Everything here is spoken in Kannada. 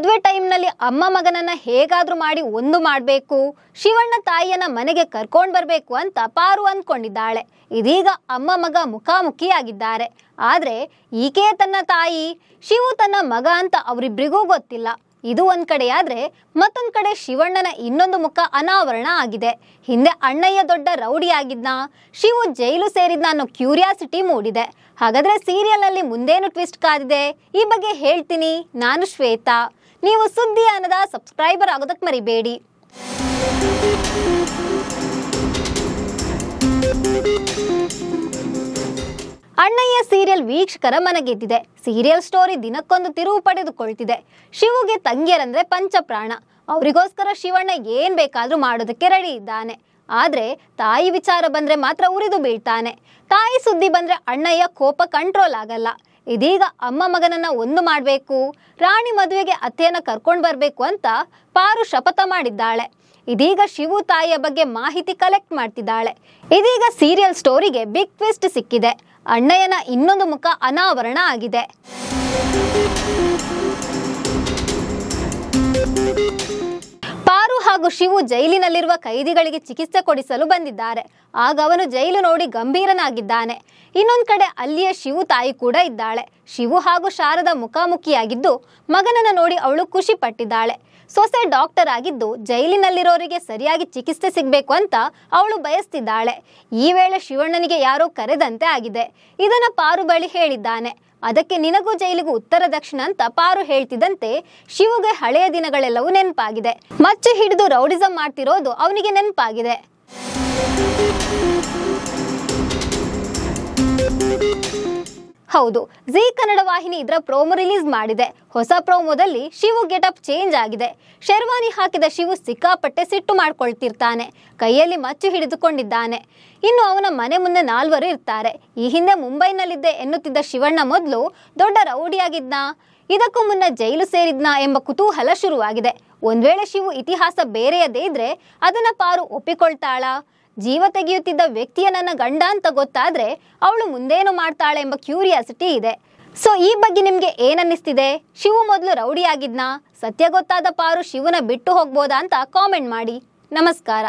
ಮದುವೆ ಟೈಮ್ನಲ್ಲಿ ಅಮ್ಮ ಮಗನನ್ನ ಹೇಗಾದ್ರೂ ಮಾಡಿ ಒಂದು ಮಾಡಬೇಕು, ಶಿವಣ್ಣ ತಾಯಿಯನ್ನ ಮನೆಗೆ ಕರ್ಕೊಂಡು ಬರಬೇಕು ಅಂತ ಪಾರು ಅಂದ್ಕೊಂಡಿದ್ದಾಳೆ. ಇದೀಗ ಅಮ್ಮ ಮಗ ಮುಖಾಮುಖಿಯಾಗಿದ್ದಾರೆ. ಆದ್ರೆ ಈಕೆ ತನ್ನ ತಾಯಿ, ಶಿವು ತನ್ನ ಮಗ ಅಂತ ಅವರಿಬ್ಬರಿಗೂ ಗೊತ್ತಿಲ್ಲ. ಇದು ಒಂದ್ ಕಡೆಯಾದ್ರೆ ಮತ್ತೊಂದ್ ಕಡೆ ಶಿವಣ್ಣನ ಇನ್ನೊಂದು ಮುಖ ಅನಾವರಣ ಆಗಿದೆ. ಹಿಂದೆ ಅಣ್ಣಯ್ಯ ದೊಡ್ಡ ರೌಡಿ ಆಗಿದ್ನ, ಶಿವು ಜೈಲು ಸೇರಿದ್ನ ಅನ್ನೋ ಕ್ಯೂರಿಯಾಸಿಟಿ ಮೂಡಿದೆ. ಹಾಗಾದ್ರೆ ಸೀರಿಯಲ್ ಅಲ್ಲಿ ಮುಂದೇನು ಟ್ವಿಸ್ಟ್ ಕಾದಿದೆ, ಈ ಬಗ್ಗೆ ಹೇಳ್ತೀನಿ. ನಾನು ಶ್ವೇತಾ. ನೀವು ಸುದ್ದಿ ಅನ್ನದ ಸಬ್ಸ್ಕ್ರೈಬರ್ ಆಗೋದಕ್ಕೆ ಮರಿಬೇಡಿ. ಅಣ್ಣಯ್ಯ ಸೀರಿಯಲ್ ವೀಕ್ಷಕರ ಮನಗೆದ್ದಿದೆ. ಸೀರಿಯಲ್ ಸ್ಟೋರಿ ದಿನಕ್ಕೊಂದು ತಿರುವು ಪಡೆದುಕೊಳ್ತಿದೆ. ಶಿವುಗೆ ತಂಗಿಯರಂದ್ರೆ ಪಂಚಪ್ರಾಣ. ಅವರಿಗೋಸ್ಕರ ಶಿವಣ್ಣ ಏನ್ ಬೇಕಾದ್ರೂ ಮಾಡೋದಕ್ಕೆ ರೆಡಿ ಇದ್ದಾನೆ. ಆದ್ರೆ ತಾಯಿ ವಿಚಾರ ಬಂದ್ರೆ ಮಾತ್ರ ಉರಿದು ಬೀಳ್ತಾನೆ. ತಾಯಿ ಸುದ್ದಿ ಬಂದ್ರೆ ಅಣ್ಣಯ್ಯ ಕೋಪ ಕಂಟ್ರೋಲ್ ಆಗಲ್ಲ. ಇದೀಗ ಅಮ್ಮ ಮಗನನ್ನ ಒಂದು ಮಾಡ್ಬೇಕು, ರಾಣಿ ಮದುವೆಗೆ ಅತ್ತೆಯನ್ನ ಕರ್ಕೊಂಡ್ ಬರ್ಬೇಕು ಅಂತ ಪಾರು ಶಪಥ ಮಾಡಿದ್ದಾಳೆ. ಇದೀಗ ಶಿವು ತಾಯಿಯ ಬಗ್ಗೆ ಮಾಹಿತಿ ಕಲೆಕ್ಟ್ ಮಾಡ್ತಿದ್ದಾಳೆ. ಇದೀಗ ಸೀರಿಯಲ್ ಸ್ಟೋರಿಗೆ ಬಿಗ್ ಟ್ವಿಸ್ಟ್ ಸಿಕ್ಕಿದೆ. ಅಣ್ಣಯ್ಯನ ಇನ್ನೊಂದು ಮುಖ ಅನಾವರಣ ಆಗಿದೆ. ಪಾರು ಹಾಗೂ ಶಿವು ಜೈಲಿನಲ್ಲಿರುವ ಕೈದಿಗಳಿಗೆ ಚಿಕಿತ್ಸೆ ಕೊಡಿಸಲು ಬಂದಿದ್ದಾರೆ. ಆಗ ಅವನು ಜೈಲು ನೋಡಿ ಗಂಭೀರನಾಗಿದ್ದಾನೆ. ಇನ್ನೊಂದ್ ಕಡೆ ಅಲ್ಲಿಯ ಶಿವು ತಾಯಿ ಕೂಡ ಇದ್ದಾಳೆ. ಶಿವು ಹಾಗೂ ಶಾರದಾ ಮುಖಾಮುಖಿಯಾಗಿದ್ದು ಮಗನನ್ನ ನೋಡಿ ಅವಳು ಖುಷಿ ಪಟ್ಟಿದ್ದಾಳೆ. ಸೊಸೆ ಡಾಕ್ಟರ್ ಆಗಿದ್ದು ಜೈಲಿನಲ್ಲಿರೋರಿಗೆ ಸರಿಯಾಗಿ ಚಿಕಿತ್ಸೆ ಸಿಗಬೇಕು ಅಂತ ಅವಳು ಬಯಸ್ತಿದ್ದಾಳೆ. ಈ ವೇಳೆ ಶಿವಣ್ಣನಿಗೆ ಯಾರೋ ಕರೆದಂತೆ ಆಗಿದೆ. ಇದನ್ನ ಪಾರು ಬಳಿ ಹೇಳಿದ್ದಾನೆ. ಅದಕ್ಕೆ ನಿನಗೂ ಜೈಲಿಗೂ ಉತ್ತರ ದಕ್ಷಿಣ ಅಂತ ಪಾರು ಹೇಳ್ತಿದ್ದಂತೆ ಶಿವುಗೆ ಹಳೆಯ ದಿನಗಳೆಲ್ಲವೂ ನೆನಪಾಗಿದೆ. ಮಚ್ಚು ಹಿಡಿದು ರೌಡಿಸಂ ಮಾಡ್ತಿರೋದು ಅವನಿಗೆ ನೆನಪಾಗಿದೆ. ಹೌದು, ಜೀ ಕನ್ನಡ ವಾಹಿನಿ ಇದರ ಪ್ರೋಮೋ ರಿಲೀಸ್ ಮಾಡಿದೆ. ಹೊಸ ಪ್ರೋಮೋದಲ್ಲಿ ಶಿವು ಗೆಟಪ್ ಚೇಂಜ್ ಆಗಿದೆ. ಶೆರ್ವಾನಿ ಹಾಕಿದ ಶಿವು ಸಿಕ್ಕಾಪಟ್ಟೆ ಸಿಟ್ಟು ಮಾಡ್ಕೊಳ್ತಿರ್ತಾನೆ. ಕೈಯಲ್ಲಿ ಮಚ್ಚು ಹಿಡಿದುಕೊಂಡಿದ್ದಾನೆ. ಇನ್ನು ಅವನ ಮನೆ ಮುಂದೆ 4 ಇರ್ತಾರೆ. ಈ ಹಿಂದೆ ಮುಂಬೈನಲ್ಲಿದ್ದೆ ಎನ್ನುತ್ತಿದ್ದ ಶಿವಣ್ಣ ಮೊದಲು ದೊಡ್ಡ ರೌಡಿಯಾಗಿದ್ನ, ಇದಕ್ಕೂ ಮುನ್ನ ಜೈಲು ಸೇರಿದ್ನ ಎಂಬ ಕುತೂಹಲ ಶುರುವಾಗಿದೆ. ಒಂದ್ ವೇಳೆ ಶಿವು ಇತಿಹಾಸ ಬೇರೆಯದೇ ಇದ್ರೆ ಅದನ್ನ ಪಾರು ಒಪ್ಪಿಕೊಳ್ತಾಳ? ಜೀವ ತೆಗೆಯುತ್ತಿದ್ದ ವ್ಯಕ್ತಿಯ ನನ್ನ ಗಂಡ ಅಂತ ಗೊತ್ತಾದ್ರೆ ಅವಳು ಮುಂದೇನು ಮಾಡ್ತಾಳೆ ಎಂಬ ಕ್ಯೂರಿಯಾಸಿಟಿ ಇದೆ. ಸೊ ಈ ಬಗ್ಗೆ ನಿಮ್ಗೆ ಏನನ್ನಿಸ್ತಿದೆ? ಶಿವು ಮೊದಲು ರೌಡಿ ಆಗಿದ್ನಾ? ಸತ್ಯ ಗೊತ್ತಾದ ಪಾರು ಶಿವನ ಬಿಟ್ಟು ಹೋಗ್ಬೋದಾ ಅಂತ ಕಾಮೆಂಟ್ ಮಾಡಿ. ನಮಸ್ಕಾರ.